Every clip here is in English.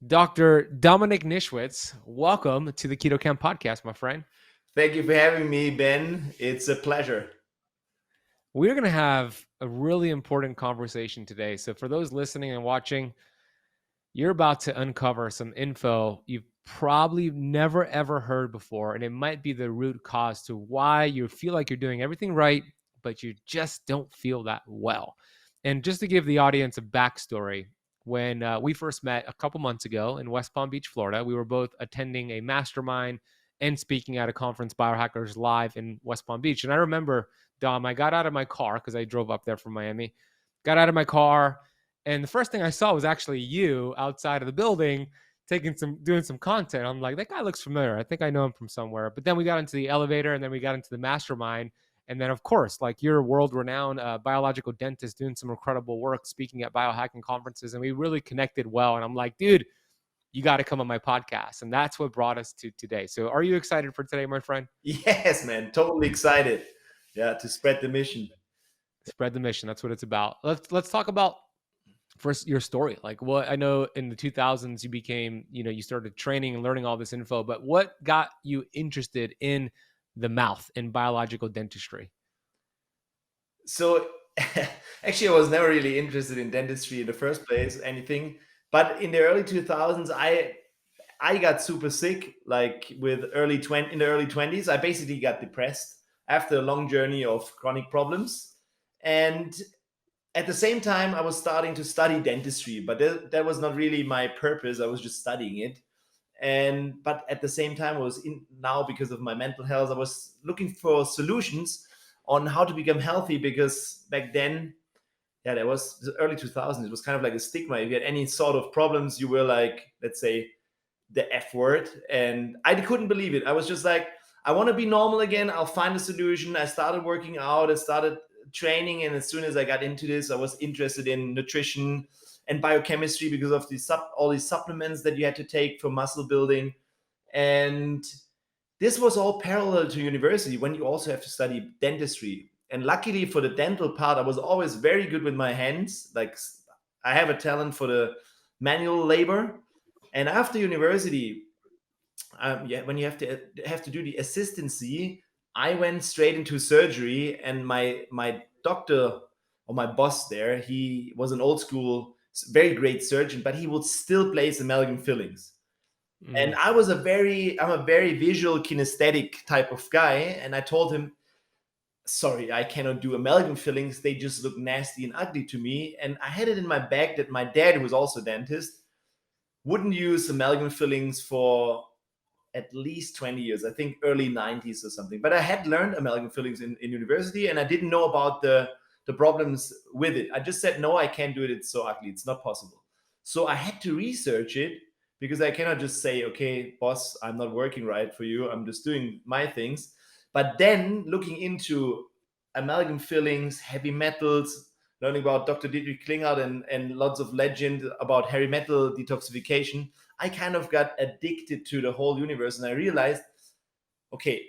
Dr. Dominik Nischwitz, welcome to the Keto Camp podcast, my friend. Thank you for having me, Ben. It's a pleasure. We're going to have a really important conversation today. So, for those listening and watching, you're about to uncover some info you've probably never ever heard before. And it might be the root cause to why you feel like you're doing everything right, but you just don't feel that well. And just to give the audience a backstory, when we first met a couple months ago in West Palm Beach, Florida, we were both attending a mastermind and speaking at a conference, Biohackers Live in West Palm Beach. And I remember, Dom, I got out of my car because I drove up there from Miami, got out of my car, and the first thing I saw was actually you outside of the building doing some content. I'm like, that guy looks familiar. I think I know him from somewhere. But then we got into the elevator and then we got into the mastermind. And then, of course, like you're a world renowned biological dentist doing some incredible work, speaking at biohacking conferences. And we really connected well. And I'm like, dude, you got to come on my podcast. And that's what brought us to today. So are you excited for today, my friend? Yes, man. Totally excited. Yeah, to spread the mission. Spread the mission. That's what it's about. Let's talk about first your story. Like, what I know in the 2000s you became, you started training and learning all this info, but what got you interested in the mouth and biological dentistry? So, actually, I was never really interested in dentistry in the first place, anything. But in the early 2000s, I got super sick, like in the early 20s. I basically got depressed after a long journey of chronic problems. And at the same time, I was starting to study dentistry, but that was not really my purpose. I was just studying it. But at the same time, now because of my mental health, I was looking for solutions on how to become healthy, because back then, yeah, there was the early 2000s. It was kind of like a stigma. If you had any sort of problems, you were like, let's say, the F word. And I couldn't believe it. I was just like, I want to be normal again. I'll find a solution. I started working out. I started training. And as soon as I got into this, I was interested in nutrition and biochemistry because of all these supplements that you had to take for muscle building. And this was all parallel to university when you also have to study dentistry. And luckily for the dental part, I was always very good with my hands. Like, I have a talent for the manual labor. And after university, when you have to do the assistancy, I went straight into surgery. And my doctor, or my boss there, he was an old school, very great surgeon, but he would still place amalgam fillings. And I'm a very visual kinesthetic type of guy. And I told him, sorry, I cannot do amalgam fillings. They just look nasty and ugly to me. And I had it in my bag that my dad, who was also a dentist, wouldn't use amalgam fillings for at least 20 years, I think early 90s or something. But I had learned amalgam fillings in university, and I didn't know about the problems with it. I just said, no, I can't do it. It's so ugly. It's not possible. So I had to research it, because I cannot just say, okay, boss, I'm not working right for you. I'm just doing my things. But then looking into amalgam fillings, heavy metals, learning about Dr. Dietrich Klinghardt and lots of legend about heavy metal detoxification, I kind of got addicted to the whole universe. And I realized, okay,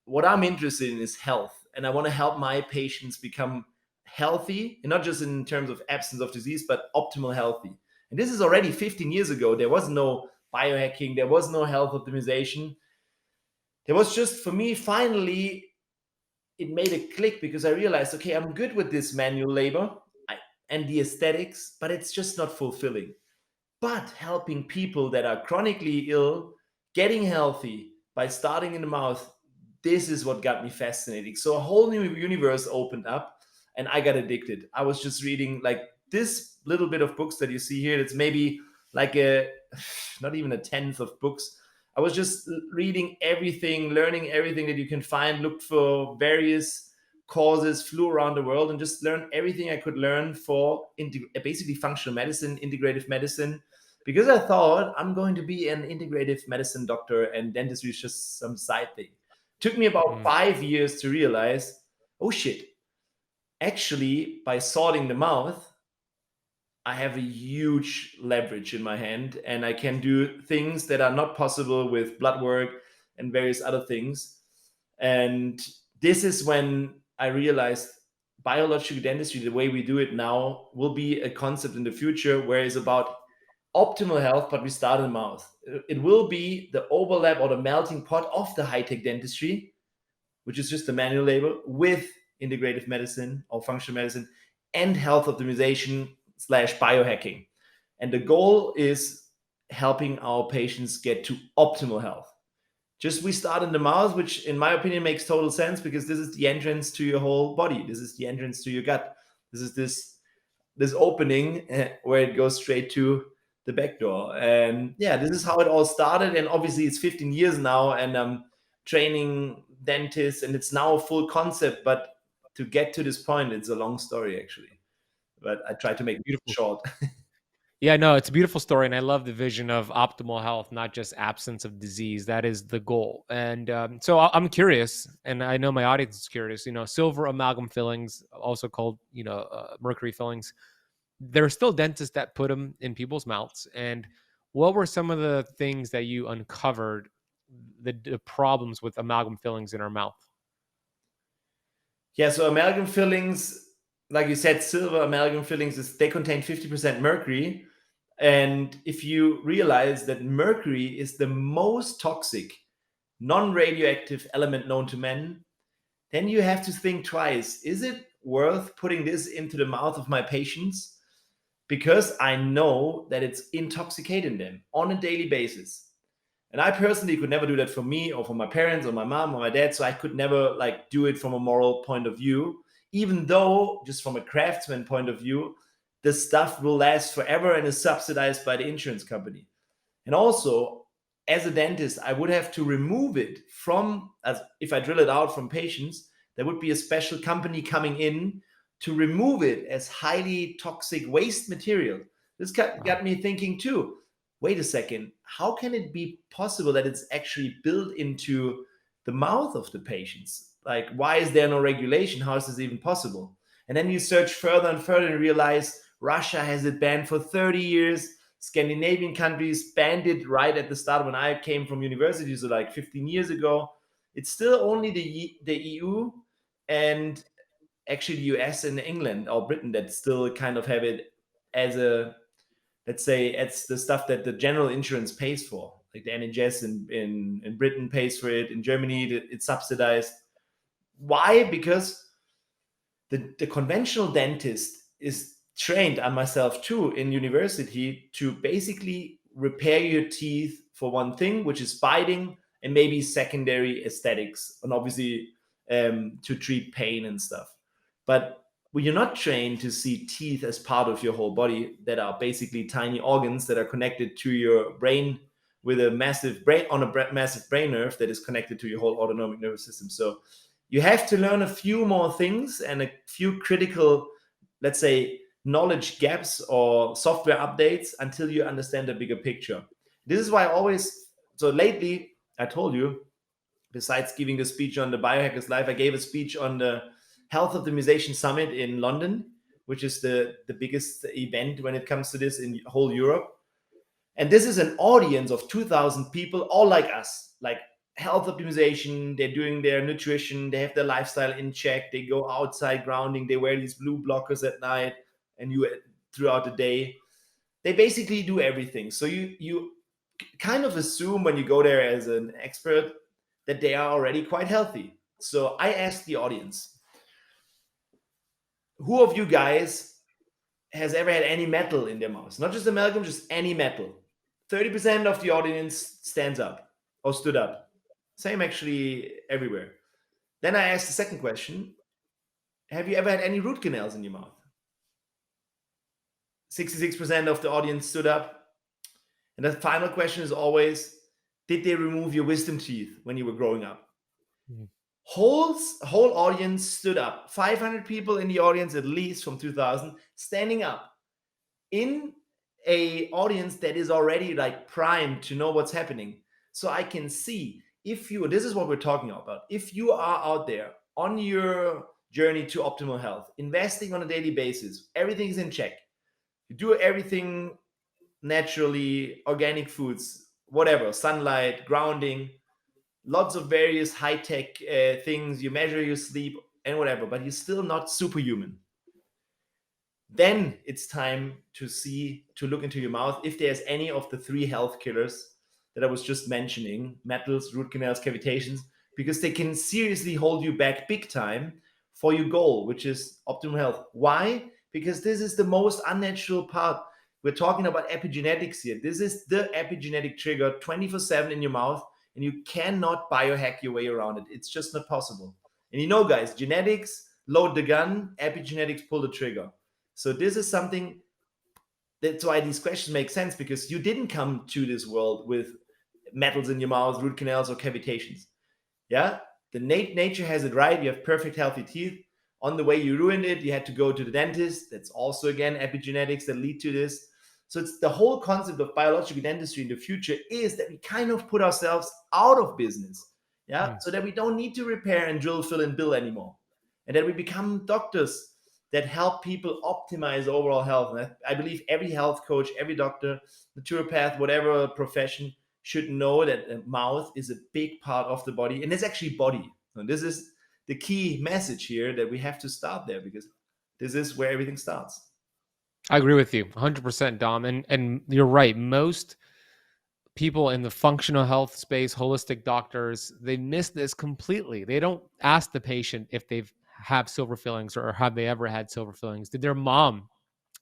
what I'm interested in is health. And I want to help my patients become healthy, and not just in terms of absence of disease, but optimal healthy. And this is already 15 years ago. There was no biohacking, there was no health optimization. There was just, for me, finally, it made a click, because I realized, okay, I'm good with this manual labor and the aesthetics, but it's just not fulfilling. But helping people that are chronically ill, getting healthy by starting in the mouth, this is what got me fascinating. So a whole new universe opened up, and I got addicted. I was just reading like this little bit of books that you see here. It's maybe like not even a tenth of books. I was just reading everything, learning everything that you can find, looked for various causes, flew around the world, and just learned everything I could learn for basically functional medicine, integrative medicine, because I thought I'm going to be an integrative medicine doctor and dentistry is just some side thing. Took me about 5 years to realize, oh shit, actually, by sorting the mouth, I have a huge leverage in my hand, and I can do things that are not possible with blood work and various other things. And this is when I realized biological dentistry, the way we do it now, will be a concept in the future where it's about optimal health, but we start in the mouth. It will be the overlap or the melting pot of the high-tech dentistry, which is just the manual label, with integrative medicine or functional medicine and health optimization / biohacking. And the goal is helping our patients get to optimal health. Just we start in the mouth, which in my opinion makes total sense, because this is the entrance to your whole body. This is the entrance to your gut. This is this opening where it goes straight to the back door. And yeah, this is how it all started. And obviously it's 15 years now, and I'm training dentists, and it's now a full concept. But to get to this point, it's a long story actually. But I try to make it Beautiful. short. Yeah, no, it's a beautiful story, and I love the vision of optimal health, not just absence of disease. That is the goal. And so I'm curious, and I know my audience is curious. Silver amalgam fillings, also called mercury fillings. There are still dentists that put them in people's mouths. And what were some of the things that you uncovered, the problems with amalgam fillings in our mouth? Yeah, so amalgam fillings, like you said, silver amalgam fillings, they contain 50% mercury. And if you realize that mercury is the most toxic non-radioactive element known to man, then you have to think twice. Is it worth putting this into the mouth of my patients? Because I know that it's intoxicating them on a daily basis. And I personally could never do that for me or for my parents or my mom or my dad. So I could never do it from a moral point of view, even though just from a craftsman point of view, the stuff will last forever and is subsidized by the insurance company. And also, as a dentist, I would have to remove it from, as if I drill it out from patients, there would be a special company coming in to remove it as highly toxic waste material. This got me thinking too. Wait a second, how can it be possible that it's actually built into the mouth of the patients? Like, why is there no regulation? How is this even possible? And then you search further and further and realize Russia has it banned for 30 years. Scandinavian countries banned it right at the start when I came from university, so like 15 years ago. It's still only the EU and actually the US and England or Britain that still kind of have it as a, let's say, it's the stuff that the general insurance pays for. Like the NHS in Britain pays for it. In Germany, it's subsidized. Why? Because the conventional dentist is trained, and myself too, in university to basically repair your teeth for one thing, which is biting, and maybe secondary aesthetics, and obviously to treat pain and stuff. But when you're not trained to see teeth as part of your whole body, that are basically tiny organs that are connected to your brain with a massive brain on a massive brain nerve that is connected to your whole autonomic nervous system. So you have to learn a few more things and a few critical, let's say, knowledge gaps or software updates until you understand the bigger picture. This is why I always, so lately, I told you, besides giving a speech on the Biohackers Life, I gave a speech on the Health Optimization Summit in London, which is the biggest event when it comes to this in whole Europe. And this is an audience of 2,000 people, all like us, like health optimization. They're doing their nutrition, they have their lifestyle in check, they go outside grounding, they wear these blue blockers at night and you throughout the day. They basically do everything. So you kind of assume when you go there as an expert that they are already quite healthy. So I asked the audience, who of you guys has ever had any metal in their mouth? Not just amalgam, just any metal. 30% of the audience stands up or stood up. Same actually everywhere. Then I asked the second question, have you ever had any root canals in your mouth? 66% of the audience stood up. And the final question is always, did they remove your wisdom teeth when you were growing up? Mhm. Whole audience stood up. 500 people in the audience, at least from 2000, standing up in a audience that is already like primed to know what's happening. So I can see, if you, this is what we're talking about, if you are out there on your journey to optimal health, investing on a daily basis, everything is in check, you do everything naturally, organic foods, whatever, sunlight, grounding, lots of various high-tech things, you measure your sleep and whatever, but you're still not superhuman, Then it's time to look into your mouth if there's any of the 3 health killers that I was just mentioning: metals, root canals, cavitations, because they can seriously hold you back big time for your goal, which is optimal health. Why? Because this is the most unnatural part. We're talking about epigenetics here. This is the epigenetic trigger 24/7 in your mouth, and you cannot biohack your way around it. It's just not possible. And you know, guys, genetics load the gun, epigenetics pull the trigger. So this is something, that's why these questions make sense, because you didn't come to this world with metals in your mouth, root canals, or cavitations. Yeah, the nature has it right. You have perfect, healthy teeth. On the way you ruined it, you had to go to the dentist. That's also, again, epigenetics that lead to this. So it's the whole concept of biological dentistry in the future is that we kind of put ourselves out of business. Yeah, so that we don't need to repair and drill, fill, and bill anymore, and that we become doctors that help people optimize overall health. And I believe every health coach, every doctor, naturopath, whatever profession, should know that the mouth is a big part of the body, and it's actually body. And this is the key message here, that we have to start there, because this is where everything starts. I agree with you 100%, Dom. And you're right. Most people in the functional health space, holistic doctors, they miss this completely. They don't ask the patient if they've have silver fillings or have they ever had silver fillings. Did their mom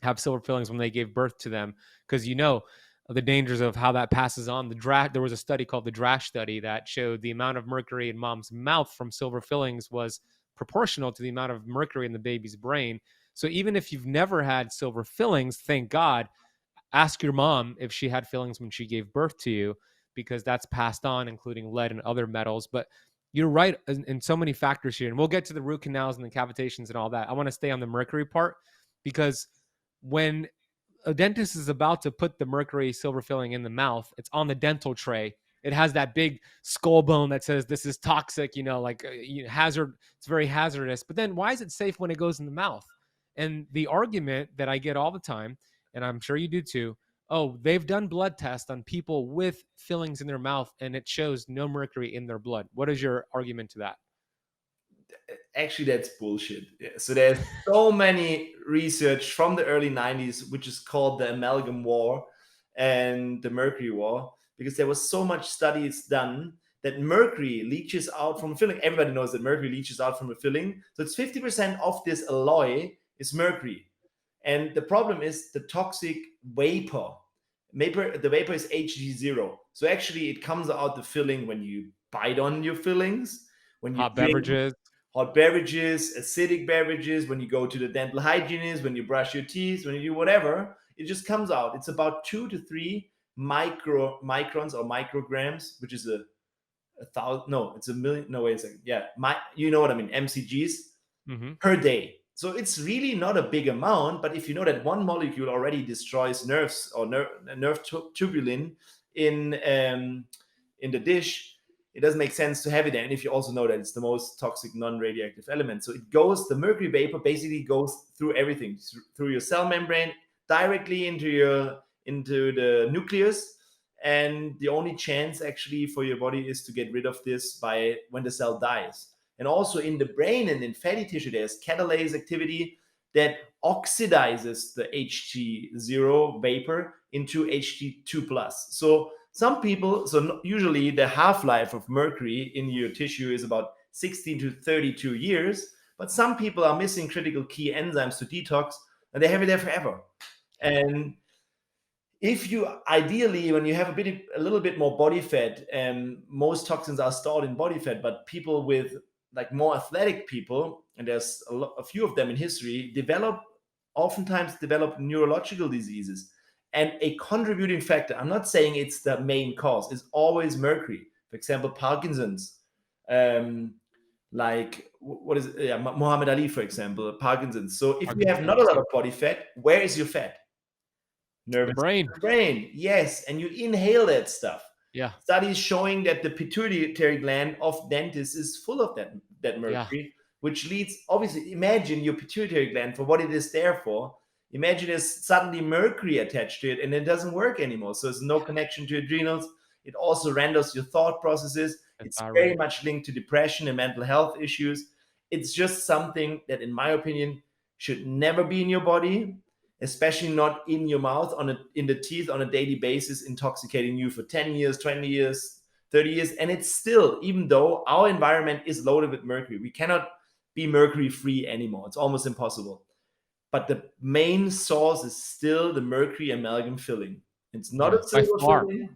have silver fillings when they gave birth to them? Because the dangers of how that passes on. There was a study called the DRASH study that showed the amount of mercury in mom's mouth from silver fillings was proportional to the amount of mercury in the baby's brain. So even if you've never had silver fillings, thank God, ask your mom if she had fillings when she gave birth to you, because that's passed on, including lead and other metals. But you're right in so many factors here. And we'll get to the root canals and the cavitations and all that. I want to stay on the mercury part, because when a dentist is about to put the mercury silver filling in the mouth, it's on the dental tray. It has that big skull bone that says this is toxic, hazard. It's very hazardous. But then why is it safe when it goes in the mouth? And the argument that I get all the time, and I'm sure you do too, oh, they've done blood tests on people with fillings in their mouth and it shows no mercury in their blood. What is your argument to that? Actually, that's bullshit. Yeah. So there's so many research from the early 90s, which is called the Amalgam War and the Mercury War, because there was so much studies done that mercury leaches out from a filling. Everybody knows that mercury leaches out from a filling. So it's 50% of this alloy is mercury. And the problem is the toxic vapor. The vapor is Hg0. So actually it comes out the filling when you bite on your fillings, when you Hot drink beverages. hot beverages, acidic beverages, when you go to the dental hygienist, when you brush your teeth, when you do whatever, it just comes out. It's about 2 to 3 microns or micrograms, which is a thousand. No, it's a million. No, wait a second. Yeah, you know what I mean? MCGs per day. So it's really not a big amount, but if you know that one molecule already destroys nerves or nerve tubulin in the dish, it doesn't make sense to have it there. And if you also know that it's the most toxic non-radioactive element, so the mercury vapor basically goes through everything, through your cell membrane, directly into the nucleus. And the only chance actually for your body is to get rid of this by when the cell dies. And also in the brain and in fatty tissue, there's catalase activity that oxidizes the Hg0 vapor into Hg2+. So usually the half-life of mercury in your tissue is about 16 to 32 years, but some people are missing critical key enzymes to detox, and they have it there forever. And if you ideally, when you have a little bit more body fat, most toxins are stored in body fat, but people with like more athletic people, and there's a few of them in history, oftentimes develop neurological diseases. And a contributing factor, I'm not saying it's the main cause, is always mercury. For example, Parkinson's, like what is it? Yeah, Muhammad Ali, for example, Parkinson's. So if you have not a lot of body fat, where is your fat? Nervous brain. Yes, and you inhale that stuff. Yeah. Studies showing that the pituitary gland of dentists is full of that mercury, which leads, obviously, imagine your pituitary gland for what it is there for. Imagine there's suddenly mercury attached to it and it doesn't work anymore. So there's no connection to adrenals. It also renders your thought processes. It's very much linked to depression and mental health issues. It's just something that, in my opinion, should never be in your body, especially not in your mouth, in the teeth on a daily basis, intoxicating you for 10 years, 20 years, 30 years. And it's still, even though our environment is loaded with mercury, we cannot be mercury free anymore. It's almost impossible. But the main source is still the mercury amalgam filling. It's not Yeah, a silver filling.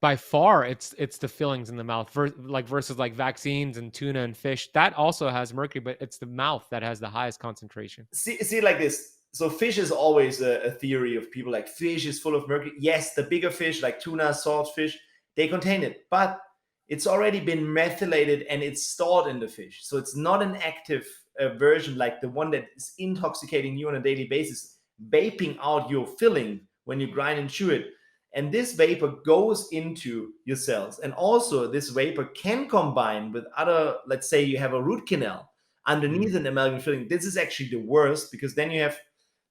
by far, it's the fillings in the mouth, versus like vaccines and tuna and fish. That also has mercury, but it's the mouth that has the highest concentration. See it like this. So fish is always a theory of people, like fish is full of mercury. Yes, the bigger fish like tuna, saltfish, they contain it, but it's already been methylated and it's stored in the fish. So it's not an active version like the one that is intoxicating you on a daily basis, vaping out your filling when you grind and chew it. And this vapor goes into your cells. And also this vapor can combine with other, let's say you have a root canal underneath an amalgam filling. This is actually the worst, because then you have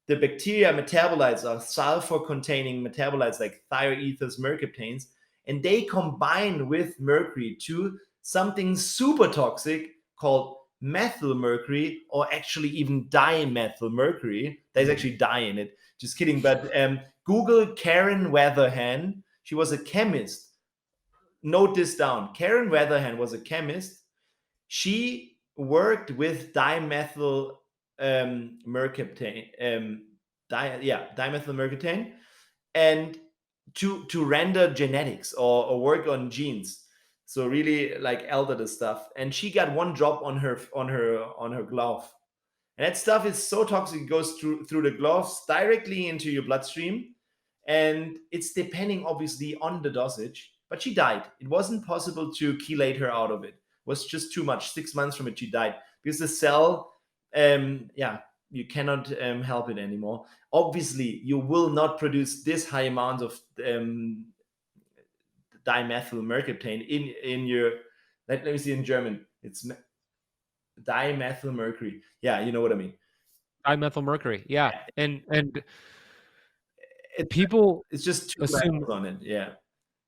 the bacteria metabolites or sulfur containing metabolites like thioethers, mercaptanes, and they combine with mercury to something super toxic called methyl mercury, or actually even dimethyl mercury. There's actually dye in it. Just kidding. But Google Karen Weatherhan. She was a chemist. Note this down. Karen Weatherhan was a chemist. She worked with dimethyl mercaptane. Dimethyl mercaptane, and to render genetics or work on genes. So really like alter the stuff. And she got one drop on her glove. And that stuff is so toxic, it goes through the gloves directly into your bloodstream. And it's depending obviously on the dosage. But she died. It wasn't possible to chelate her out of it. It was just too much. 6 months from it, she died. Because the cell, you cannot help it anymore. Obviously, you will not produce this high amount of dimethyl mercaptane in your, let me see in German. It's dimethyl mercury. Yeah, you know what I mean. Dimethyl mercury. Yeah. And people it's just too assume on it. Yeah.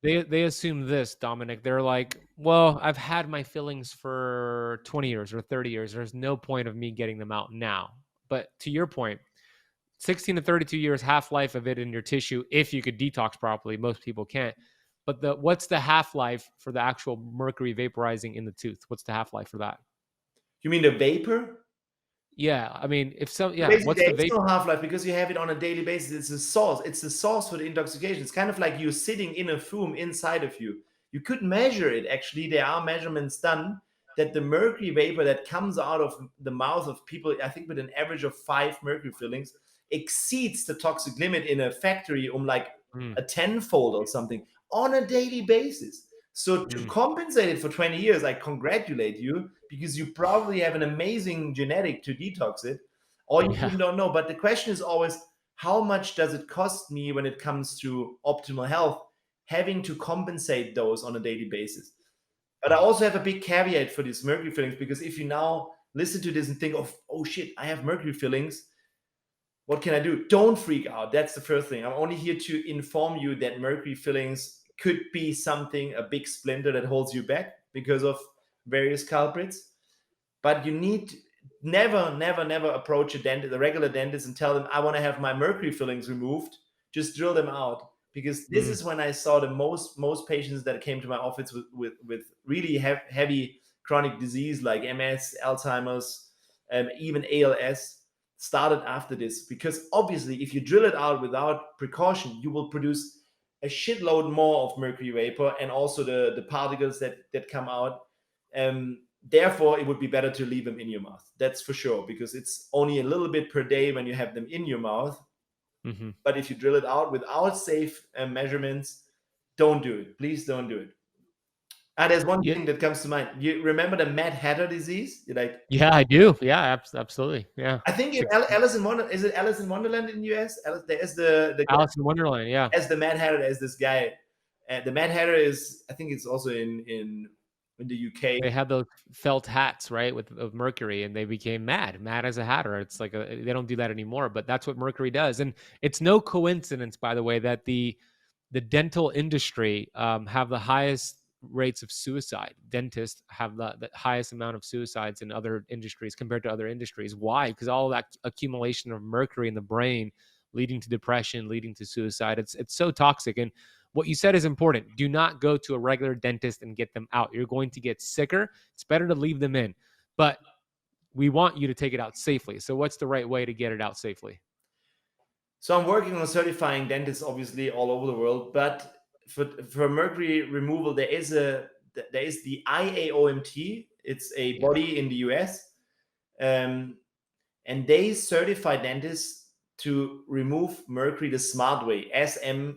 They assume this, Dominik. They're like, well, I've had my fillings for 20 years or 30 years. There's no point of me getting them out now. But to your point, 16 to 32 years half-life of it in your tissue, if you could detox properly. Most people can't. But what's the half-life for the actual mercury vaporizing in the tooth? What's the half-life for that? You mean the vapor? Yeah, I mean, Basically, what's there the is vapor? no half-life because you have it on a daily basis. It's the source. It's the source for the intoxication. It's kind of like you're sitting in a fume inside of you. You could measure it. Actually, there are measurements done that the mercury vapor that comes out of the mouth of people, I think with an average of 5 mercury fillings, exceeds the toxic limit in a factory like a tenfold or something on a daily basis. So to compensate it for 20 years, I congratulate you, because you probably have an amazing genetic to detox it, or you even don't know. But the question is always, how much does it cost me when it comes to optimal health, having to compensate those on a daily basis? But I also have a big caveat for these mercury fillings, because if you now listen to this and think of, oh shit, I have mercury fillings, what can I do? Don't freak out. That's the first thing. I'm only here to inform you that mercury fillings could be something, a big splinter that holds you back because of various culprits. But you need never approach a regular dentist and tell them, I want to have my mercury fillings removed. Just drill them out. Because this is when I saw the most patients that came to my office with really heavy chronic disease like MS, Alzheimer's, even ALS started after this. Because obviously, if you drill it out without precaution, you will produce a shitload more of mercury vapor, and also the particles that come out. Therefore, it would be better to leave them in your mouth. That's for sure, because it's only a little bit per day when you have them in your mouth. But if you drill it out without safe measurements, don't do it. Please don't do it. There's one thing that comes to mind. You remember the Mad Hatter disease? Yeah, I do. Yeah, absolutely. Yeah. I think Alice in Wonderland. Is it Alice in Wonderland in the US? There is the Alice in Wonderland. Yeah. As the Mad Hatter, as this guy. The Mad Hatter is, I think it's also in the UK. They had those felt hats, right, of mercury, and they became mad as a hatter. It's like they don't do that anymore, but that's what mercury does. And it's no coincidence, by the way, that the dental industry have the highest rates of suicide. Dentists have the highest amount of suicides in other industries compared to other industries. Why? Because all that accumulation of mercury in the brain leading to depression, leading to suicide. It's so toxic. And what you said is important. Do not go to a regular dentist and get them out. You're going to get sicker. It's better to leave them in. But we want you to take it out safely. So what's the right way to get it out safely? So I'm working on certifying dentists, obviously, all over the world. But for mercury removal, there is the IAOMT. It's a Yeah. body in the US, and they certify dentists to remove mercury the smart way,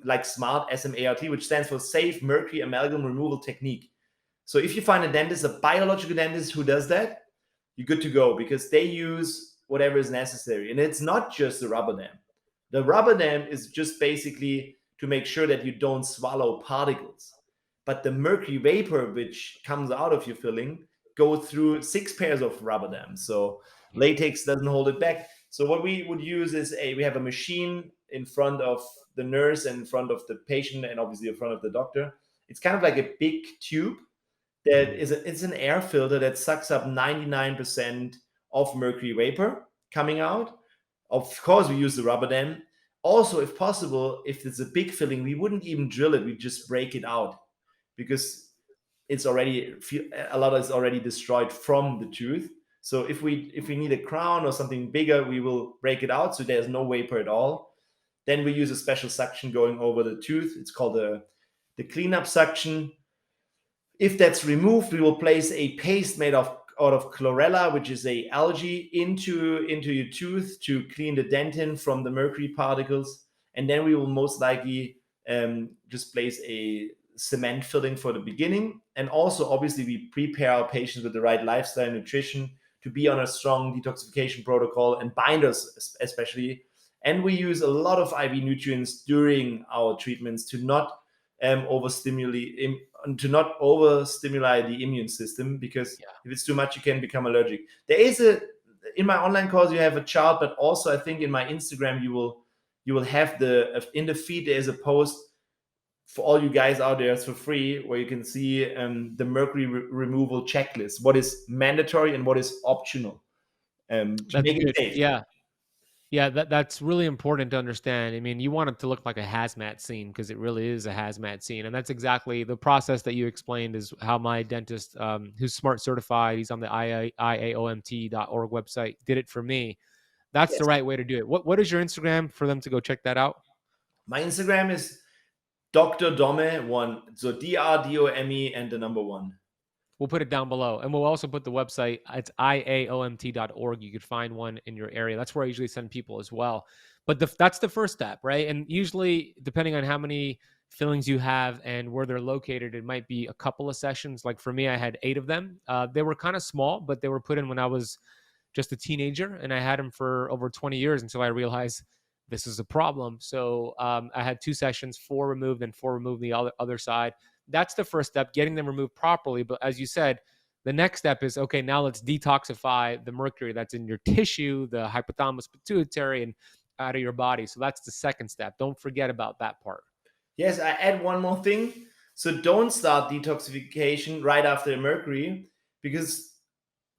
like smart SMART, which stands for Safe Mercury Amalgam Removal Technique. So if you find a dentist, a biological dentist who does that, you're good to go, because they use whatever is necessary. And it's not just the rubber dam. The rubber dam is just basically to make sure that you don't swallow particles. But the mercury vapor, which comes out of your filling, go through 6 pairs of rubber dams. So latex doesn't hold it back. So what we would use is we have a machine in front of the nurse and in front of the patient, and obviously in front of the doctor. It's kind of like a big tube that Mhm. it's an air filter that sucks up 99% of mercury vapor coming out. Of course, we use the rubber dam. Also, if possible, if it's a big filling, we wouldn't even drill it. We just break it out, because it's already a lot is already destroyed from the tooth. So if we need a crown or something bigger, we will break it out so there's no vapor at all. Then we use a special suction going over the tooth. It's called the cleanup suction. If that's removed, we will place a paste made out of chlorella, which is a algae, into your tooth to clean the dentin from the mercury particles. And then we will most likely just place a cement filling for the beginning. And also, obviously, we prepare our patients with the right lifestyle and nutrition to be on a strong detoxification protocol, and binders especially. And we use a lot of IV nutrients during our treatments to not overstimulate the immune system, because Yeah. if it's too much, you can become allergic. There is in my online course, you have a chart, but also I think in my Instagram you will have in the feed there is a post for all you guys out there. It's for free, where you can see the mercury removal checklist, what is mandatory and what is optional, to That's make it good. safe. Yeah. Yeah, that's really important to understand. I mean, you want it to look like a hazmat scene because it really is a hazmat scene, and that's exactly the process that you explained. Is how my dentist, who's smart certified, he's on the IAOMT.org website, did it for me. That's the Yes. right way to do it. What is your Instagram for them to go check that out? My Instagram is Dr. Dome1. So DRDOME and the number one. We'll put it down below. And we'll also put the website. It's IAOMT.org. You could find one in your area. That's where I usually send people as well. But that's the first step, right? And usually, depending on how many fillings you have and where they're located, it might be a couple of sessions. Like for me, I had 8 of them. They were kind of small, but they were put in when I was just a teenager. And I had them for over 20 years until I realized this is a problem. So I had 2 sessions, 4 removed and 4 removed the other side. That's the first step, getting them removed properly. But as you said, the next step is, okay, now let's detoxify the mercury that's in your tissue, the hypothalamus pituitary, and out of your body. So that's the second step. Don't forget about that part. Yes, I add one more thing. So don't start detoxification right after the mercury, because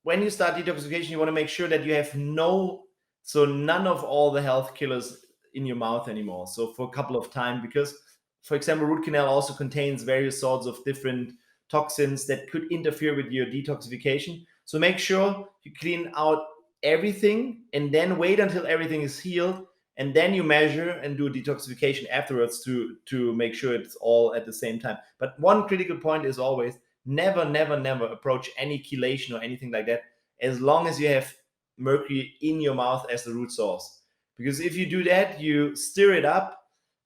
when you start detoxification, you want to make sure that you have none of all the health killers in your mouth anymore. So for a couple of time, because for example, root canal also contains various sorts of different toxins that could interfere with your detoxification. So make sure you clean out everything and then wait until everything is healed, and then you measure and do detoxification afterwards to make sure it's all at the same time. But one critical point is always never, never, never approach any chelation or anything like that as long as you have mercury in your mouth as the root source. Because if you do that, you stir it up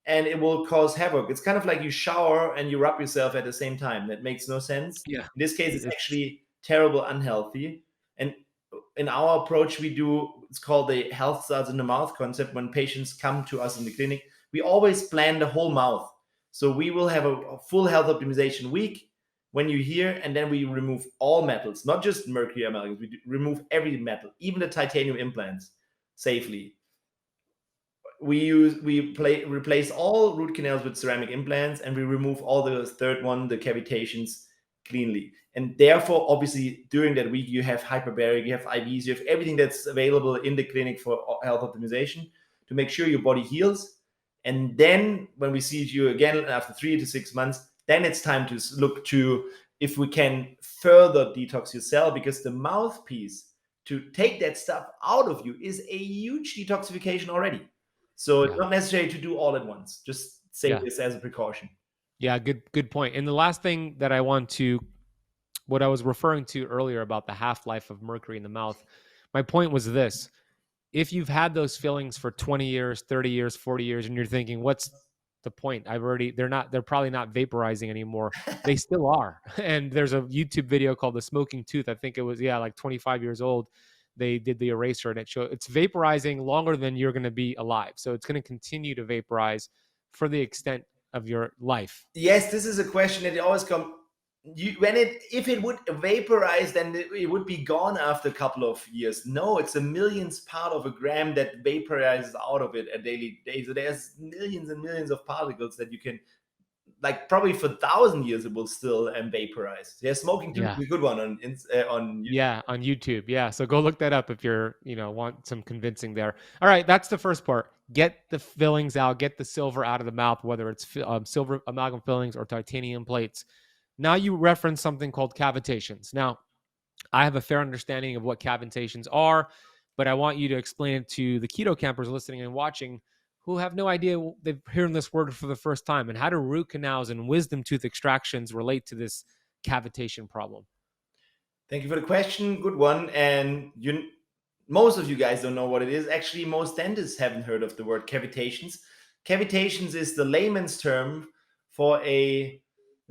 and it will cause havoc. It's kind of like you shower and you rub yourself at the same time. That makes no sense. Yeah. In this case, it's It's actually terrible, unhealthy. And in our approach, it's called the health starts in the mouth concept. When patients come to us in the clinic, we always plan the whole mouth. So we will have a full health optimization week when you're here, and then we remove all metals, not just mercury amalgams. We remove every metal, even the titanium implants, safely. we replace all root canals with ceramic implants, and we remove all the third one, the cavitations, cleanly. And therefore, obviously, during that week, you have hyperbaric, you have IVs, you have everything that's available in the clinic for health optimization to make sure your body heals. And then when we see you again after 3 to 6 months, then it's time to look to if we can further detox your cell, because the mouthpiece to take that stuff out of you is a huge detoxification already. So it's Yeah. not necessary to do all at once. Just say Yeah. this as a precaution. Yeah. Good point. And the last thing that I want to, what I was referring to earlier about the half-life of mercury in the mouth, my point was this: if you've had those fillings for 20 years, 30 years, 40 years, and you're thinking, what's the point? They're probably not vaporizing anymore. They still are. And there's a YouTube video called The Smoking Tooth. I think it was, like 25 years old. They did the eraser and it showed it's vaporizing longer than you're going to be alive. So it's going to continue to vaporize for the extent of your life. Yes, this is a question that always comes. If it would vaporize, then it would be gone after a couple of years. No, it's a millionth part of a gram that vaporizes out of it a daily day. So there's millions and millions of particles that you can, like, probably for 1,000 years it will still vaporize. Yeah, smoking tooth Yeah. is a good one on YouTube. Yeah, on YouTube. Yeah, so go look that up if you're, want some convincing there. All right, that's the first part. Get the fillings out, get the silver out of the mouth, whether it's silver amalgam fillings or titanium plates. Now you reference something called cavitations. Now, I have a fair understanding of what cavitations are, but I want you to explain it to the keto campers listening and watching who have no idea, they're hearing this word for the first time. And how do root canals and wisdom tooth extractions relate to this cavitation problem? Thank you for the question. Good one. And most of you guys don't know what it is. Actually, most dentists haven't heard of the word cavitations. Cavitations is the layman's term for a,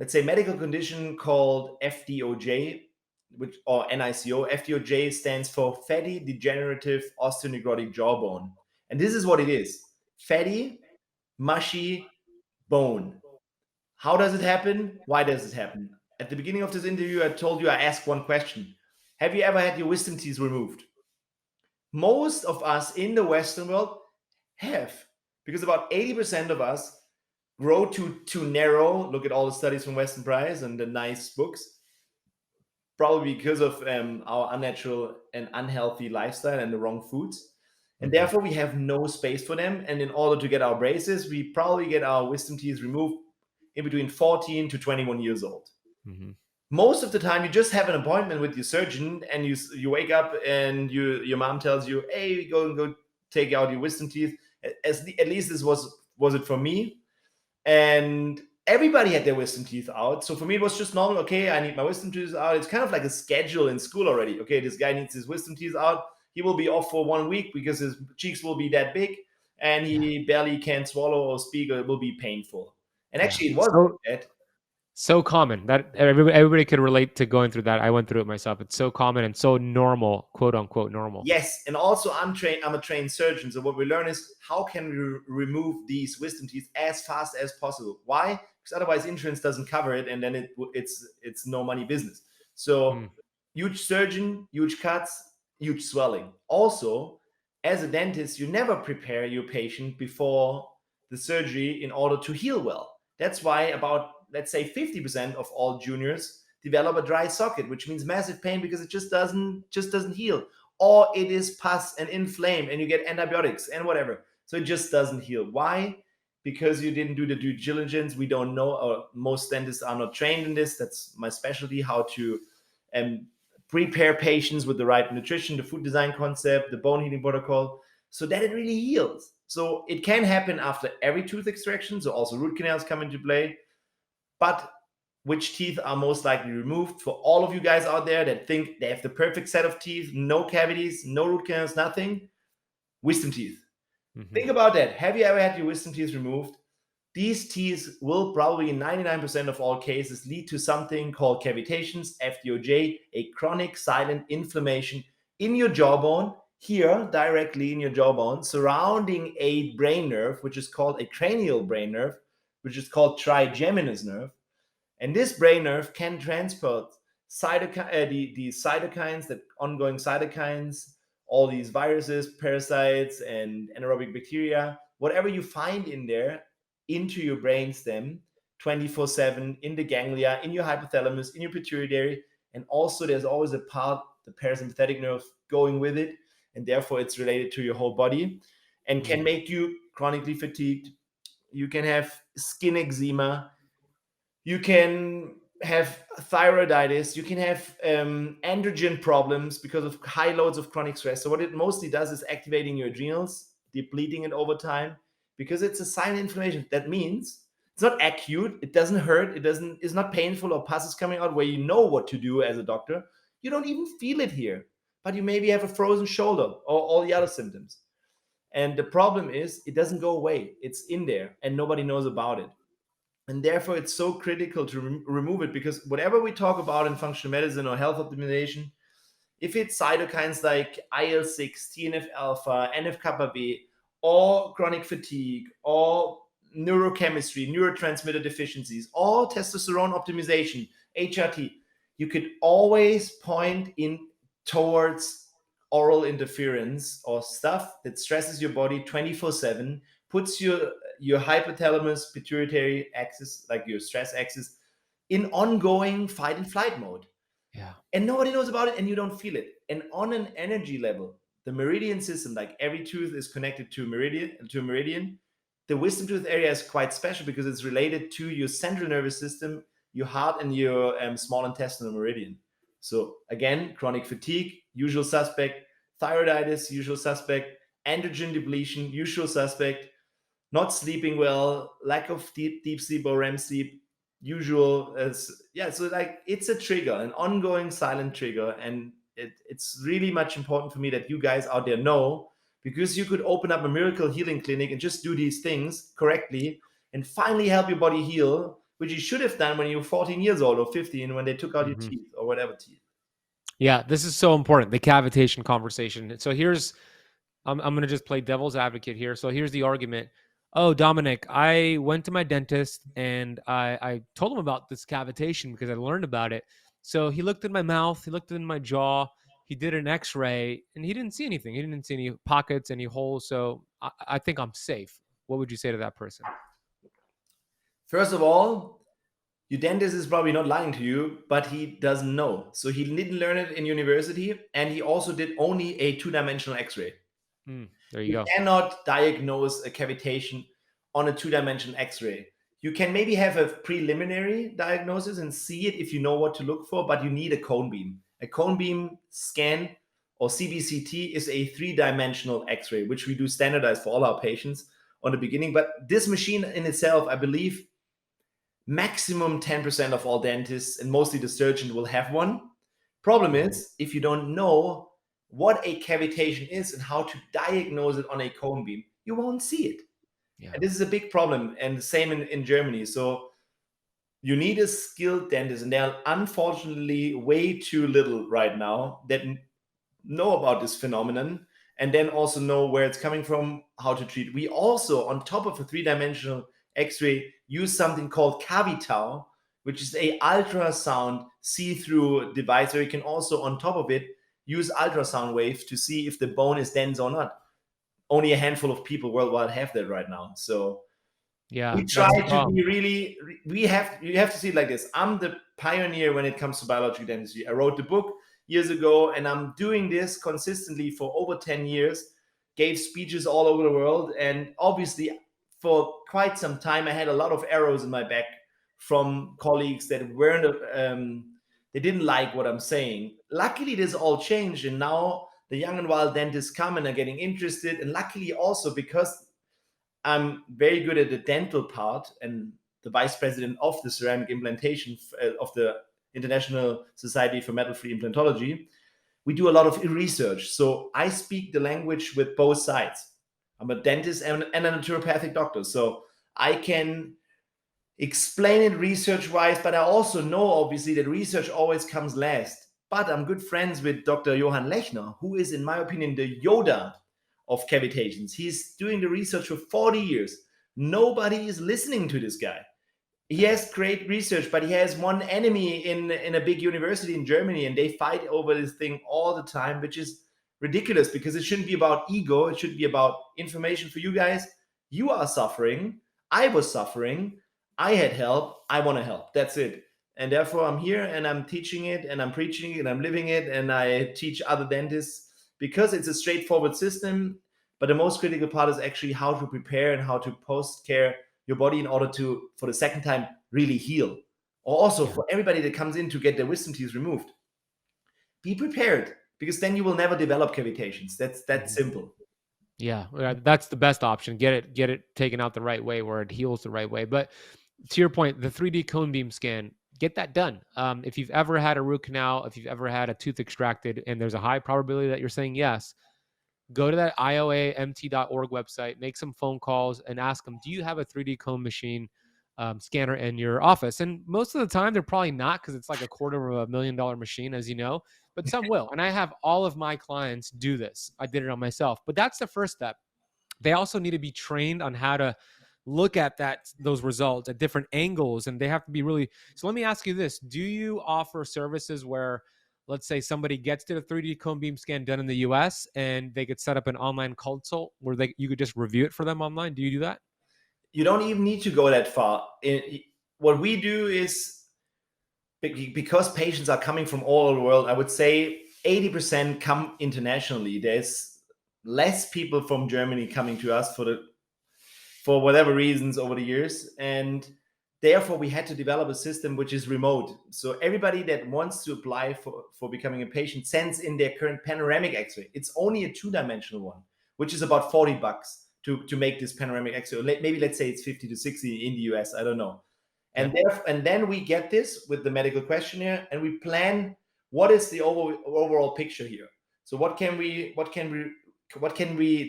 let's say, medical condition called FDOJ, or NICO. FDOJ stands for fatty degenerative osteonecrotic jawbone. And this is what it is: fatty, mushy bone. How does it happen? Why does it happen? At the beginning of this interview, I told you I asked one question: have you ever had your wisdom teeth removed? Most of us in the Western world have, because about 80% of us grow too narrow. Look at all the studies from Weston Price and the nice books. Probably because of our unnatural and unhealthy lifestyle and the wrong foods. And Mhm. therefore, we have no space for them. And in order to get our braces, we probably get our wisdom teeth removed in between 14 to 21 years old. Mhm. Most of the time, you just have an appointment with your surgeon, and you wake up and your mom tells you, "Hey, go take out your wisdom teeth." At least this was it for me. And everybody had their wisdom teeth out. So for me, it was just normal. Okay, I need my wisdom teeth out. It's kind of like a schedule in school already. Okay, this guy needs his wisdom teeth out. He will be off for 1 week because his cheeks will be that big, and Yeah. he barely can swallow or speak, or it will be painful. And Yeah. actually, it was So like that. so common that everybody could relate to going through that. I went through it myself. It's so common and so normal, quote unquote normal. Yes, and also I'm a trained surgeon. So what we learn is how can we remove these wisdom teeth as fast as possible. Why? Because otherwise insurance doesn't cover it, and then it's no money business. So Mm. huge surgeon, huge cuts, huge swelling. Also, as a dentist, you never prepare your patient before the surgery in order to heal well. That's why about, let's say, 50% of all juniors develop a dry socket, which means massive pain because it just doesn't heal, or it is pus and inflamed, and you get antibiotics and whatever. So it just doesn't heal. Why? Because you didn't do the due diligence. We don't know, or most dentists are not trained in this. That's my specialty: how to prepare patients with the right nutrition, the food design concept, the bone healing protocol, so that it really heals. So it can happen after every tooth extraction. So also root canals come into play. But which teeth are most likely removed? For all of you guys out there that think they have the perfect set of teeth, no cavities, no root canals, nothing, wisdom teeth. Mhm. Think about that. Have you ever had your wisdom teeth removed? These teeth will probably in 99% of all cases lead to something called cavitations, FDOJ, a chronic silent inflammation in your jawbone, here directly in your jawbone, surrounding a brain nerve, which is called a cranial brain nerve, which is called trigeminous nerve. And this brain nerve can transport the cytokines, the ongoing cytokines, all these viruses, parasites, and anaerobic bacteria, whatever you find in there into your brainstem 24/7, in the ganglia, in your hypothalamus, in your pituitary. And also there's always a part, the parasympathetic nerve, going with it, and therefore it's related to your whole body and can make you chronically fatigued. You can have skin eczema, you can have thyroiditis, you can have androgen problems because of high loads of chronic stress. So what it mostly does is activating your adrenals, depleting it over time, because it's a silent inflammation. That means it's not acute, it doesn't hurt, it's not painful or pus is coming out where you know what to do as a doctor. You don't even feel it here, but you maybe have a frozen shoulder or all the other symptoms. And the problem is it doesn't go away. It's in there and nobody knows about it. And therefore, it's so critical to remove it, because whatever we talk about in functional medicine or health optimization, if it's cytokines like IL-6, TNF alpha, NF kappa B, or chronic fatigue, or neurochemistry, neurotransmitter deficiencies, or testosterone optimization, HRT, you could always point in towards oral interference or stuff that stresses your body 24/7, puts your hypothalamus pituitary axis, like your stress axis, in ongoing fight and flight mode. Yeah. And nobody knows about it and you don't feel it. And on an energy level, the meridian system, like every tooth is connected to a meridian. The wisdom tooth area is quite special because it's related to your central nervous system, your heart, and your small intestinal meridian. So again, chronic fatigue, usual suspect; thyroiditis, usual suspect; androgen depletion, usual suspect; not sleeping well, lack of deep sleep or REM sleep, usual. So like it's a trigger, an ongoing silent trigger, and it's really much important for me that you guys out there know, because you could open up a miracle healing clinic and just do these things correctly and finally help your body heal, which you should have done when you were 14 years old or 15 when they took out your teeth or whatever teeth. Yeah, this is so important, the cavitation conversation. So here's, I'm going to just play devil's advocate here. So here's the argument. Oh, Dominik, I went to my dentist and I told him about this cavitation because I learned about it. So he looked in my mouth, he looked in my jaw, he did an x-ray, and he didn't see anything. He didn't see any pockets, any holes. So I think I'm safe. What would you say to that person? First of all, your dentist is probably not lying to you, but he doesn't know. So he didn't learn it in university, and he also did only a two-dimensional x-ray. There you You go. cannot diagnose a cavitation on a two-dimensional x-ray. You can maybe have a preliminary diagnosis and see it if you know what to look for, but you need a cone beam. A cone beam scan, or CBCT, is a three-dimensional x-ray, which we do standardize for all our patients on the beginning. But this machine in itself, I believe, maximum 10% of all dentists and mostly the surgeon will have one. Problem is, if you don't know what a cavitation is and how to diagnose it on a cone beam, you won't see it. Yeah. And this is a big problem, and the same in Germany. So you need a skilled dentist, and there are unfortunately way too little right now that know about this phenomenon and then also know where it's coming from, how to treat. We also, on top of a three-dimensional x-ray, use something called Cavitation, which is a ultrasound see-through device where you can also, on top of it, use ultrasound waves to see if the bone is dense or not. Only a handful of people worldwide have that right now. So Yeah, we try to be really, you have to see it like this. I'm the pioneer when it comes to biological dentistry. I wrote the book years ago, and I'm doing this consistently for over 10 years, gave speeches all over the world. And obviously for quite some time, I had a lot of arrows in my back from colleagues that weren't, they didn't like what I'm saying. Luckily, this all changed. And now the young and wild dentists come and are getting interested. And luckily also, because I'm very good at the dental part and the vice president of the ceramic implantation of the International Society for Metal-Free Implantology, we do a lot of research. So I speak the language with both sides. I'm a dentist and a naturopathic doctor. So I can explain it research-wise, but I also know, obviously, that research always comes last. But I'm good friends with Dr. Johann Lechner, who is, in my opinion, the Yoda of cavitations. He's doing the research for 40 years. Nobody is listening to this guy. He has great research, but he has one enemy in a big university in Germany, and they fight over this thing all the time, which is ridiculous because it shouldn't be about ego. It should be about information for you guys. You are suffering. I was suffering. I had help. I want to help. That's it. And therefore, I'm here and I'm teaching it and I'm preaching it and I'm living it and I teach other dentists because it's a straightforward system. But the most critical part is actually how to prepare and how to post care your body in order to, for the second time, really heal. Or also Yeah. for everybody that comes in to get their wisdom teeth removed, be prepared because then you will never develop cavitations. That's that Mhm. simple. Yeah, that's the best option. Get it taken out the right way where it heals the right way. But to your point, the 3D cone beam scan, get that done. If you've ever had a root canal, if you've ever had a tooth extracted, and there's a high probability that you're saying yes, go to that ioamt.org website, make some phone calls, and ask them, do you have a 3D cone machine scanner in your office? And most of the time, they're probably not because it's like $250,000 machine, as you know, but some will. And I have all of my clients do this. I did it on myself, but that's the first step. They also need to be trained on how to look at those results at different angles, and they have to be really. So let me ask you this: do you offer services where, let's say, somebody gets to the 3D cone beam scan done in the US and they could set up an online consult where you could just review it for them online? Do you do that? You don't even need to go that far. What we do is, because patients are coming from all over the world, I would say 80% come internationally. There's less people from Germany coming to us for whatever reasons over the years, and therefore we had to develop a system which is remote. So everybody that wants to apply for becoming a patient sends in their current panoramic x-ray. It's only a 2-dimensional one, which is about $40 to make this panoramic x-ray. Maybe let's say it's 50 to 60 in the US, I don't know. Yeah. And then we get this with the medical questionnaire and we plan what is the overall picture here. So what can we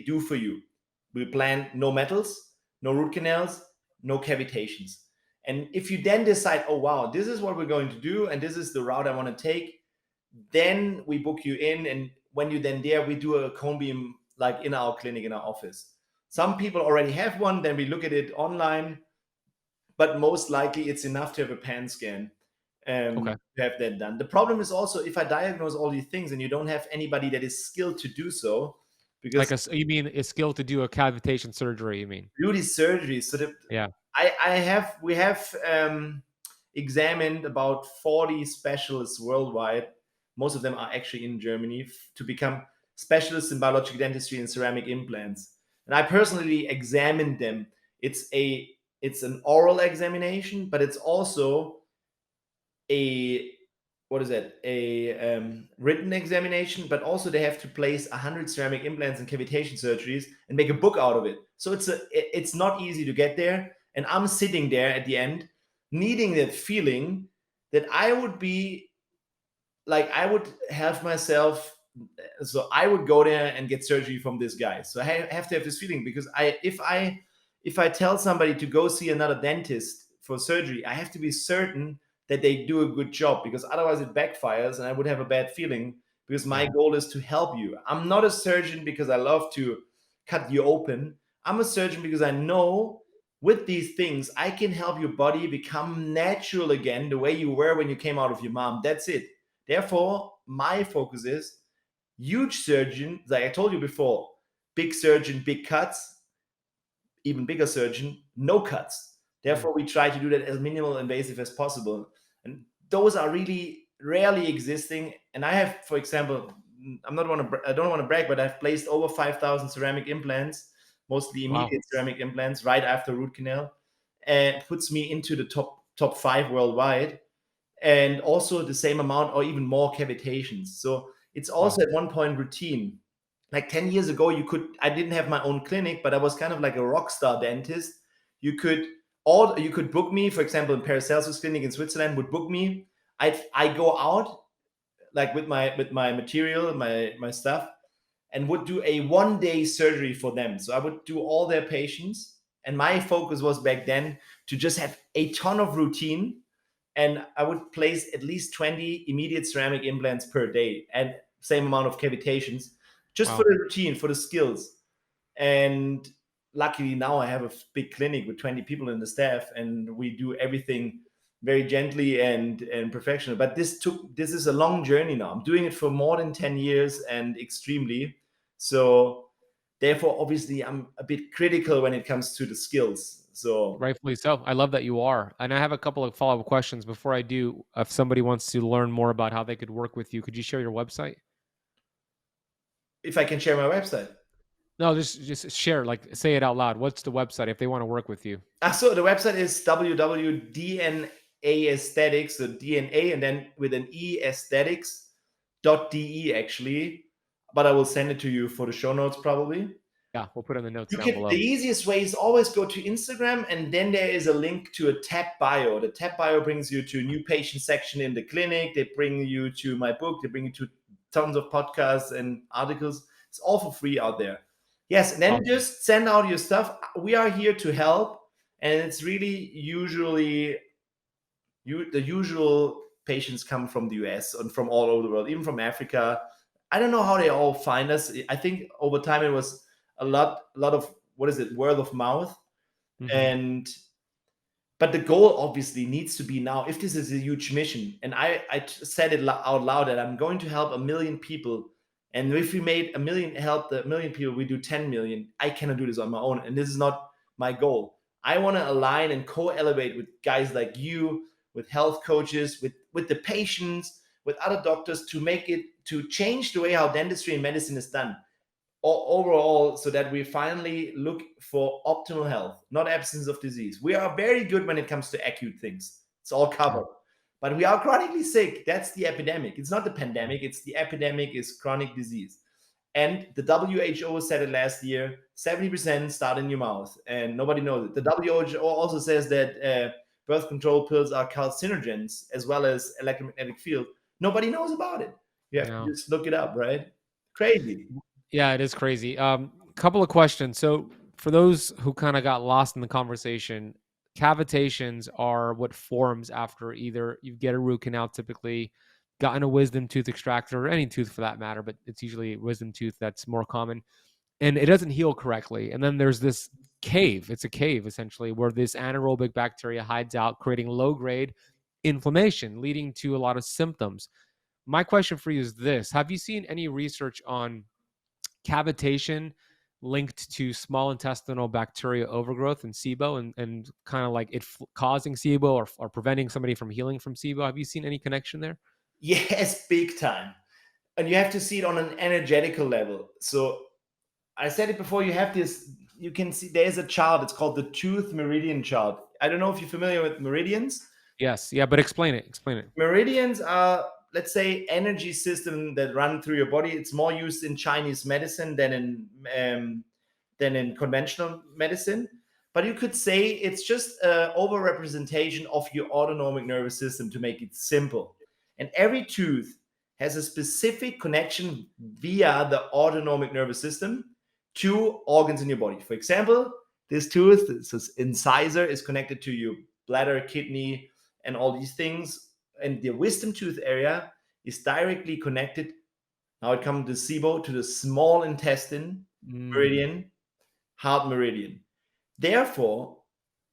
do for you? We plan no metals, no root canals, no cavitations. And if you then decide, oh wow, this is what we're going to do and this is the route I want to take, then we book you in. And when you're then there, we do a cone beam like in our clinic, in our office. Some people already have one, then we look at it online, but most likely it's enough to have a pan scan Okay. to have that done. The problem is also if I diagnose all these things and you don't have anybody that is skilled to do so, because You mean a skill to do a cavitation surgery? You mean? beauty surgery. So Yeah. we have examined about 40 specialists worldwide. Most of them are actually in Germany to become specialists in biological dentistry and ceramic implants. And I personally examined them. It's an oral examination, but it's also a what is that, a written examination, but also they have to place 100 ceramic implants and cavitation surgeries and make a book out of it. So it's not easy to get there, and I'm sitting there at the end needing that feeling that I would be like, I would have myself, so I would go there and get surgery from this guy. So I have to have this feeling, because if I tell somebody to go see another dentist for surgery, I have to be certain that they do a good job, because otherwise it backfires and I would have a bad feeling, because my Yeah. goal is to help you. I'm not a surgeon because I love to cut you open. I'm a surgeon because I know with these things I can help your body become natural again, the way you were when you came out of your mom. That's it. Therefore, my focus is huge surgeon, like I told you before, big surgeon, big cuts, even bigger surgeon, no cuts. Mm. Therefore, we try to do that as minimal invasive as possible. And those are really rarely existing. And I have, for example, I don't want to brag, but I've placed over 5,000 ceramic implants, mostly Wow. immediate ceramic implants, right after root canal, and puts me into the top 5 worldwide, and also the same amount or even more cavitations. So it's Wow. also at one point routine. Like 10 years ago, I didn't have my own clinic, but I was kind of like a rock star dentist. You could you could book me, for example, in Paracelsus Clinic in Switzerland would book me. I go out like with my material, my stuff, and would do a 1-day surgery for them. So I would do all their patients. And my focus was back then to just have a ton of routine, and I would place at least 20 immediate ceramic implants per day and same amount of cavitations, just for Wow. the routine, for the skills. And luckily now I have a big clinic with 20 people in the staff, and we do everything very gently and professional. But this is a long journey now. I'm doing it for more than 10 years and extremely. So Therefore, obviously, I'm a bit critical when it comes to the skills. So Rightfully so. I love that you are. And I have a couple of follow-up questions before I do. If somebody wants to learn more about how they could work with you, could you share your website? if I can share my website. No, just share, like say it out loud. What's the website if they want to work with you? So the website is www.dna aesthetics, so DNA and then with an E aesthetics.de actually. But I will send it to you for the show notes probably. Yeah, we'll put in the notes You down can, the below. easiest way is always go to Instagram, and then there is a link to a tab bio. The tab bio brings you to a new patient section in the clinic. They bring you to my book. They bring you to tons of podcasts and articles. It's all for free out there. Yes, and then Awesome. just send out your stuff. We are here to help, and it's really usually the usual patients come from the US and from all over the world, even from Africa. I don't know how they all find us. I think over time it was a lot of, what is it, word of mouth. Mhm. And but the goal obviously needs to be now, if this is a huge mission, and I said it out loud that I'm going to help 1 million people, and if we made help the 1 million people, we do 10 million. I cannot do this on my own, and this is not my goal. I want to align and co-elevate with guys like you, with health coaches, with the patients, with other doctors, to make it, to change the way how dentistry and medicine is done overall, so that we finally look for optimal health, not absence of disease. We are very good when it comes to acute things. It's all Yeah. covered. But we are chronically sick. That's the epidemic. It's not the pandemic. It's the epidemic is chronic disease. And the WHO said it last year, 70% start in your mouth, and nobody knows it. The WHO also says that birth control pills are carcinogens as well as electromagnetic field. Nobody knows about it. You have to Yeah. just look it up, right? Crazy. Yeah, it is crazy. Couple of questions. So for those who kind of got lost in the conversation, cavitations are what forms after either you get a root canal, typically gotten a wisdom tooth extractor, or any tooth for that matter, but it's usually a wisdom tooth that's more common, and it doesn't heal correctly. And then there's this cave. It's a cave essentially where this anaerobic bacteria hides out, creating low grade inflammation, leading to a lot of symptoms. My question for you is this: have you seen any research on cavitation linked to small intestinal bacteria overgrowth and SIBO, and kind of like it causing SIBO, or preventing somebody from healing from SIBO? Have you seen any connection there? Yes, big time. And you have to see it on an energetical level. So I said it before, you have this, you can see there's a chart, it's called the tooth meridian chart. I don't know if you're familiar with meridians. Yes. Yeah, but explain it. Explain it. Meridians are, let's say, energy system that run through your body. It's more used in Chinese medicine than in conventional medicine. But you could say it's just an overrepresentation of your autonomic nervous system, to make it simple. And every tooth has a specific connection via the autonomic nervous system to organs in your body. For example, this tooth, this incisor, is connected to your bladder, kidney, and all these things. And the wisdom tooth area is directly connected. Now it comes to SIBO, to the small intestine Mm. meridian, heart meridian. Therefore,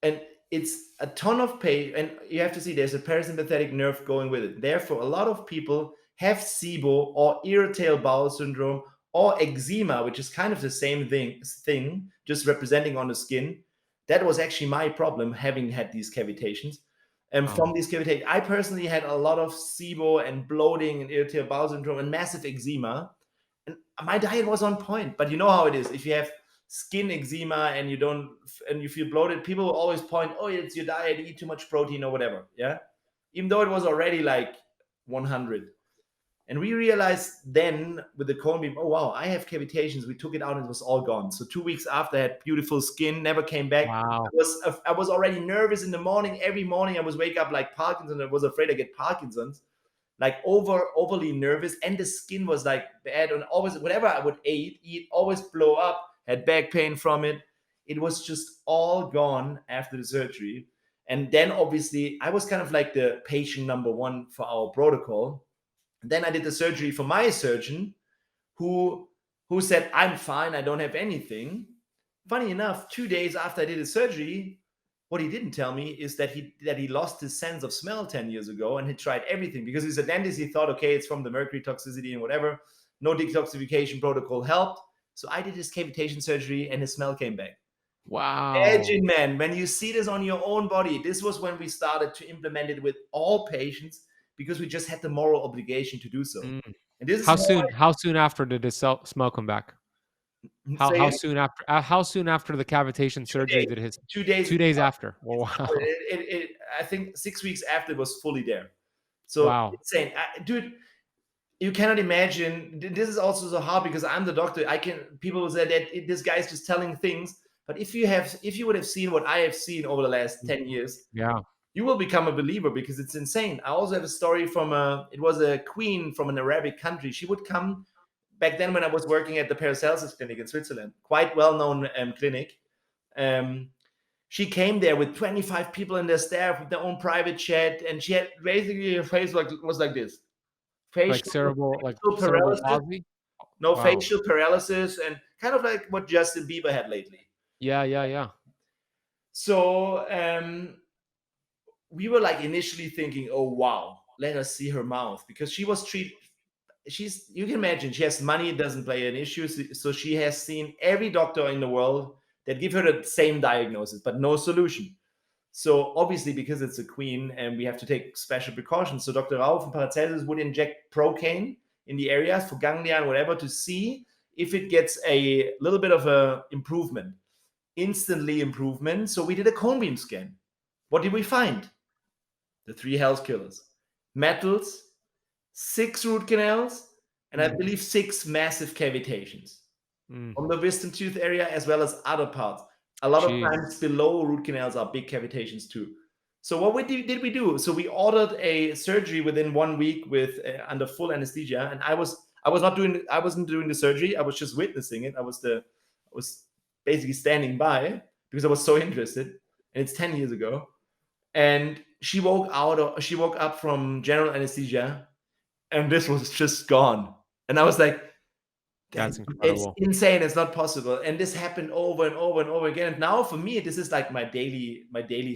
and it's a ton of pain, and you have to see there's a parasympathetic nerve going with it. Therefore, a lot of people have SIBO or irritable bowel syndrome or eczema, which is kind of the same thing, just representing on the skin. That was actually my problem, having had these cavitations. And Wow. from these cavitations, I personally had a lot of SIBO and bloating and irritable bowel syndrome and massive eczema. And my diet was on point. But you know how it is. If you have skin eczema and you don't, and you feel bloated, people will always point, oh, it's your diet, you eat too much protein or whatever. Yeah. Even though it was already like 100. And we realized then with the cone beam, oh wow, I have cavitations. We took it out and it was all gone. So 2 weeks after, I had beautiful skin, never came back. Wow. I was already nervous in the morning. Every morning I was wake up like Parkinson's. I was afraid I get Parkinson's, like overly nervous, and the skin was like bad, and always whatever I would eat always blow up, had back pain from it. It was just all gone after the surgery. And then obviously I was kind of like the patient number one for our protocol. And then I did the surgery for my surgeon, who said, I'm fine, I don't have anything. Funny enough, 2 days after I did the surgery, what he didn't tell me is that he lost his sense of smell 10 years ago, and he tried everything because he's a dentist. He thought, okay, it's from the mercury toxicity and whatever. No detoxification protocol helped. So I did his cavitation surgery and his smell came back. Wow. Imagine, man, when you see this on your own body, this was when we started to implement it with all patients because we just had the moral obligation to do so. Mm. And this is How more soon? How soon after did his smell come back? How say soon after? How soon after the cavitation two surgery days, did his? 2 days. 2 days after. Oh, It's not, wow. I think 6 weeks after it was fully there. So Wow. insane, dude. You cannot imagine. This is also so hard because I'm the doctor. People will say that this guy is just telling things. But if you would have seen what I have seen over the last 10 years, Yeah. you will become a believer because it's insane. I also have a story from it was a queen from an Arabic country. She would come back then when I was working at the Paracelsus clinic in Switzerland, quite well-known clinic. Um, she came there with 25 people in their staff with their own private jet, and she had basically her face was like this. Like Facial, cerebral paralysis, palsy. no Wow. facial paralysis, and kind of like what Justin Bieber had lately. Yeah. Yeah. Yeah. So we were like initially thinking, oh wow, let us see her mouth because she was treated. You can imagine she has money, it doesn't play an issue. So she has seen every doctor in the world that give her the same diagnosis, but no solution. So obviously, because it's a queen and we have to take special precautions. So Dr. Rau from Paracelsus would inject procaine in the areas for ganglia and whatever to see if it gets a little bit of a improvement, instantly improvement. So we did a cone beam scan. What did we find? The 3 health killers: metals, 6 root canals, and I Mm. believe 6 massive cavitations Mm. on the wisdom tooth area as well as other parts. A lot of Jeez. times below root canals are big cavitations too. So what did we do? So we ordered a surgery within 1 week with under full anesthesia, and I wasn't doing the surgery. I was just witnessing it. I was basically standing by because I was so interested, and it's 10 years ago. And she woke up from general anesthesia, and this was just gone. And I was like, That's it's incredible. insane. It's not possible. And this happened over and over and over again. And now for me, this is like my daily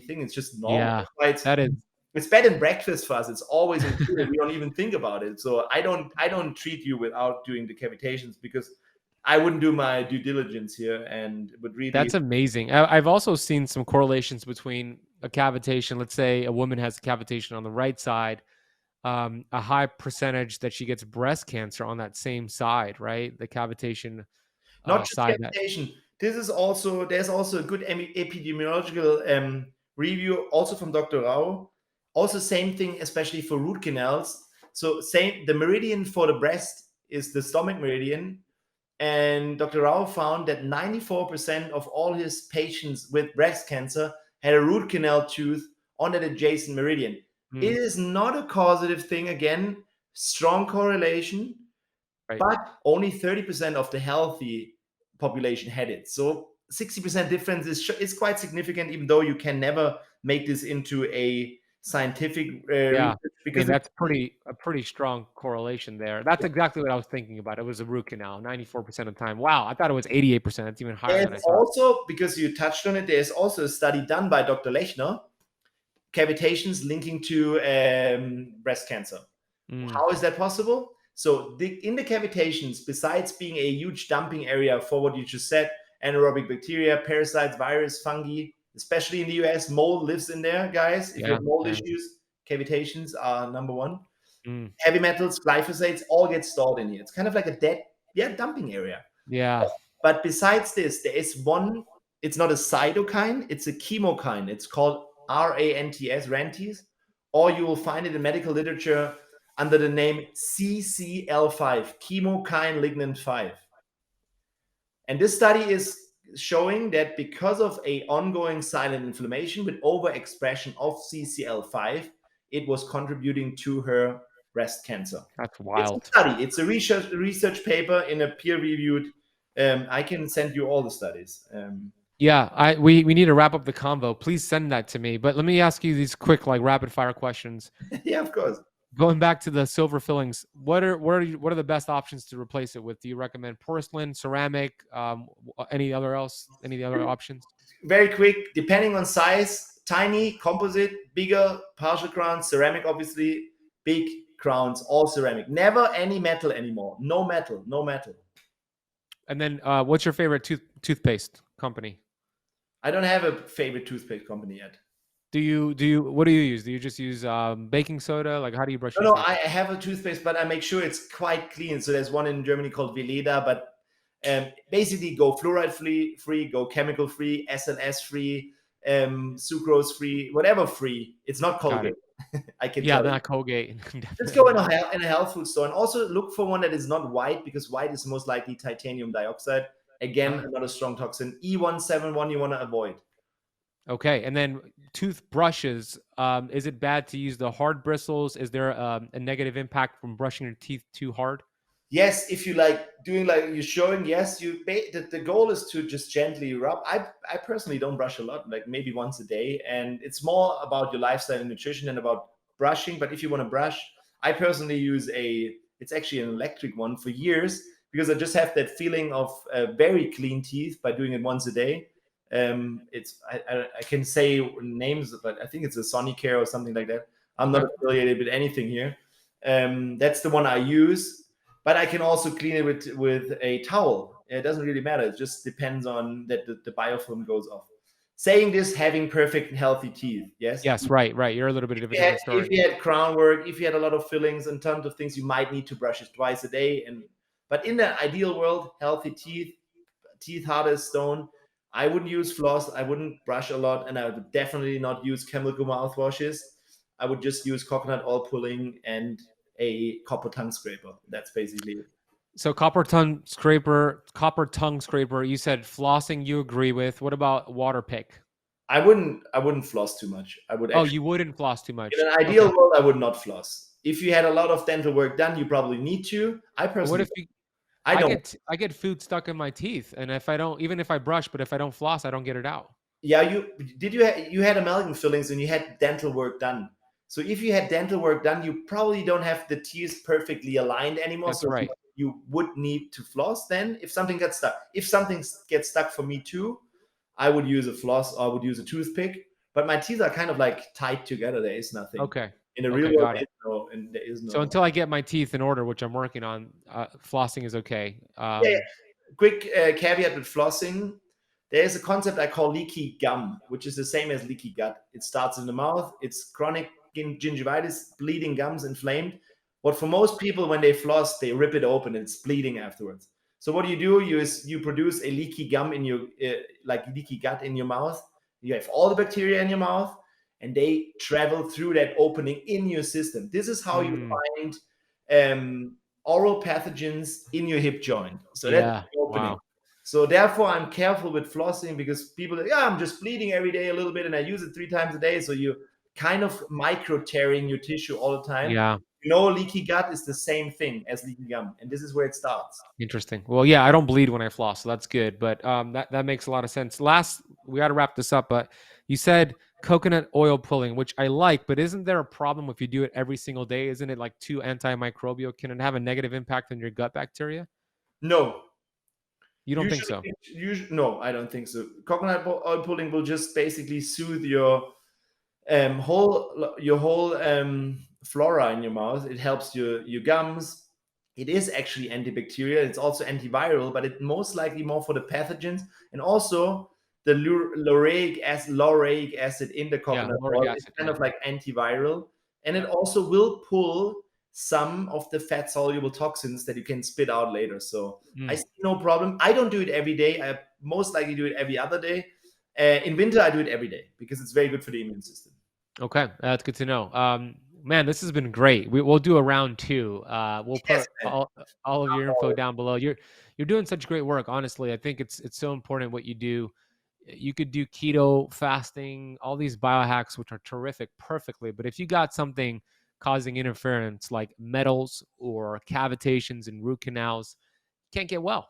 thing. It's just normal. Yeah. That's why That is. it's bed and breakfast for us. It's always included. We don't even think about it. So I don't treat you without doing the cavitations because I wouldn't do my due diligence here and would really. That's amazing. I've also seen some correlations between a cavitation. Let's say a woman has a cavitation on the right side, a high percentage that she gets breast cancer on that same side, right? The cavitation Not just side. That cavitation. There's also a good epidemiological review also from Dr. Rao. Also same thing, especially for root canals. So same, the meridian for the breast is the stomach meridian, and Dr. Rao found that 94% of all his patients with breast cancer had a root canal tooth on that adjacent meridian. It mm, is not a causative thing, again, strong correlation, right. but only 30% of the healthy population had it. So 60% difference is quite significant, even though you can never make this into a scientific Yeah. research I mean, because that's a pretty strong correlation there. That's exactly what I was thinking about. It was a root canal, 94% of the time. Wow, I thought it was 88%. That's even higher there's than I thought. also, because you touched on it, there's also a study done by Dr. Lechner, cavitations linking to breast cancer. Mm, How is that possible? So in the cavitations, besides being a huge dumping area for what you just said, anaerobic bacteria, parasites, virus, fungi, especially in the US, mold lives in there, guys. If you yeah. have mold Yeah. issues, cavitations are number one. Mm, Heavy metals, glyphosates, all get stored in here. It's kind of like a dumping area. yeah. But besides this, there is one, it's not a cytokine, it's a chemokine. It's called RANTS, or you will find it in medical literature under the name CCL5, chemokine lignin 5. And this study is showing that because of a ongoing silent inflammation with overexpression of CCL5, it was contributing to her breast cancer. That's It's a wild. study. It's a research paper in a peer-reviewed. I can send you all the studies. Yeah, we need to wrap up the convo. Please send that to me. But let me ask you these quick, like rapid fire questions. Yeah, of course. Going back to the silver fillings, what are the best options to replace it with? Do you recommend porcelain, ceramic, any other options? Very quick, depending on size, tiny, composite, bigger, partial crowns, ceramic, obviously, big crowns, all ceramic. Never any metal anymore. No metal, no metal. And then what's your favorite toothpaste company? I don't have a favorite toothpaste company yet. What do you use? Do you just use baking soda? Like how do you brush No, your no, teeth? I have a toothpaste, but I make sure it's quite clean. So there's one in Germany called Veleda, but basically go fluoride free, go chemical free, SNS free, sucrose free, whatever free. It's not Got Colgate. it. I can Yeah, tell you. not Colgate. Just go Definitely not. in a health food store and also look for one that is not white because white is most likely titanium dioxide. Again, Ah, another strong toxin. E171 you want to avoid. okay. And then toothbrushes. Is it bad to use the hard bristles? Is there a negative impact from brushing your teeth too hard? Yes, if you like doing like you're showing, yes, the goal is to just gently rub. I personally don't brush a lot, like maybe once a day, and it's more about your lifestyle and nutrition than about brushing. But if you want to brush, I personally use it's actually an electric one for years because I just have that feeling of very clean teeth by doing it once a day. I can say names, but I think it's a Sonicare or something like that. I'm not Okay. affiliated with anything here. That's the one I use, but I can also clean it with a towel. It doesn't really matter. It just depends on that the biofilm goes off. Saying this, having perfect and healthy teeth, yes. Yes, right, right. You're a little bit of a different If story. you had crown work, if you had a lot of fillings and tons of things, you might need to brush it twice a day. But in the ideal world, healthy teeth hard as stone. I wouldn't use floss. I wouldn't brush a lot, and I would definitely not use chemical mouthwashes. I would just use coconut oil pulling and a copper tongue scraper. That's basically it. So copper tongue scraper. You said flossing. You agree with. What about water pick? I wouldn't floss too much. I would Oh, actually, you wouldn't floss too in much. an Okay. ideal world, I would not floss. If you had a lot of dental work done, you probably need to. I But what personally, if you? I don't. I get food stuck in my teeth, and if I don't, even if I brush, but if I don't floss, I don't get it out. Yeah, you had amalgam fillings and you had dental work done. So if you had dental work done, you probably don't have the teeth perfectly aligned anymore. That's So right. you would need to floss then if something gets stuck. If something gets stuck for me too, I would use a floss or I would use a toothpick. But my teeth are kind of like tied together. There is nothing. Okay. In the real Okay, world, got it. there is So no. until I get my teeth in order, which I'm working on, flossing is okay. Yeah, yeah. Quick caveat with flossing. There is a concept I call leaky gum, which is the same as leaky gut. It starts in the mouth. It's chronic gingivitis, bleeding gums, inflamed. But for most people, when they floss, they rip it open and it's bleeding afterwards. So what you do is you produce a leaky gum in your like leaky gut in your mouth. You have all the bacteria in your mouth, and they travel through that opening in your system. This is how you Mm, find oral pathogens in your hip joint. So that's yeah. the opening. Wow. So therefore, I'm careful with flossing because people, yeah, I'm just bleeding every day a little bit, and I use it 3 times a day. So you kind of micro tearing your tissue all the time. Yeah. Leaky gut is the same thing as leaky gum, and this is where it starts. Interesting. Well, yeah, I don't bleed when I floss, so that's good. But that makes a lot of sense. Last, we got to wrap this up. But you said coconut oil pulling, which I like. But isn't there a problem if you do it every single day? Isn't it like too antimicrobial? Can it have a negative impact on your gut bacteria? No, You don't think so? usually, no, I don't think so. Coconut oil pulling will just basically soothe your whole flora in your mouth. It helps your gums. It is actually antibacterial. It's also antiviral, but it's most likely more for the pathogens and also the lauric acid in the Yeah, coconut lauric oil is acid. kind Yeah. of like antiviral, and it Yeah. also will pull some of the fat soluble toxins that you can spit out later. So I Mm. see no problem. I don't do it every day. I most likely do it every other day. In winter, I do it every day because it's very good for the immune system. Okay, that's good to know. Man, this has been great. We'll do a round two. We'll Yes, put man. all of your info down below. You're doing such great work. Honestly, I think it's so important what you do. You could do keto fasting, all these biohacks, which are terrific, perfectly. But if you got something causing interference like metals or cavitations and root canals, you can't get well.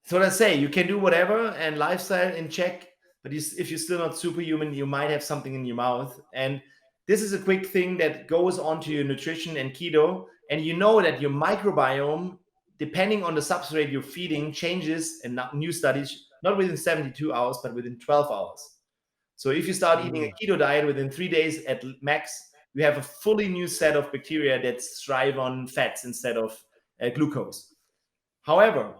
So let's say you can do whatever and lifestyle in check, but if you're still not superhuman, you might have something in your mouth. And this is a quick thing that goes onto your nutrition and keto. And you know that your microbiome, depending on the substrate you're feeding, changes. And new studies, not within 72 hours, but within 12 hours. So if you start eating Mm, a keto diet within 3 days at max, you have a fully new set of bacteria that thrive on fats instead of glucose. However,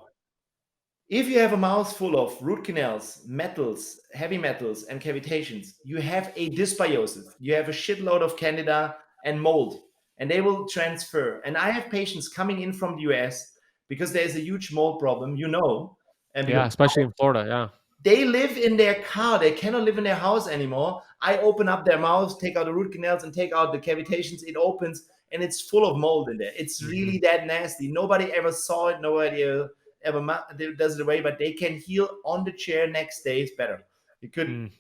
If you have a mouth full of root canals, metals, heavy metals, and cavitations, you have a dysbiosis. You have a shitload of candida and mold, and they will transfer. And I have patients coming in from the US because there's a huge mold problem, and Yeah, because especially in Florida. Yeah. they live in their car. They cannot live in their house anymore. I open up their mouths, take out the root canals, and take out the cavitations. It opens, and it's full of mold in there. It's Mhm. really that nasty. Nobody ever saw it. Nobody ever does it away, but they can heal on the chair next day. It's better. You could. Mm.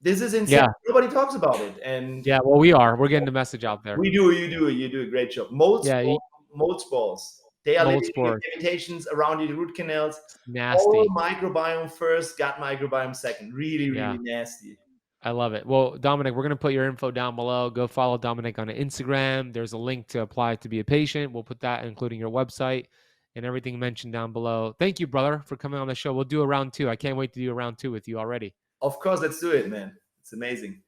This is insane. Yeah. Nobody talks about it, and Yeah. Well, we are. We're getting the message out there. we do. You do a great job. Yeah. Mold spores. They are Mold living in your spores. cavitations around your root canals. Oral Nasty. microbiome first, gut microbiome second. Really, Yeah. really nasty. I love it. Well, Dominik, we're going to put your info down below. Go follow Dominik on Instagram. There's a link to apply to be a patient. We'll put that, including your website and everything mentioned down below. Thank you, brother, for coming on the show. We'll do a round two. I can't wait to do a round two with you already. Of course, let's do it, man. It's amazing.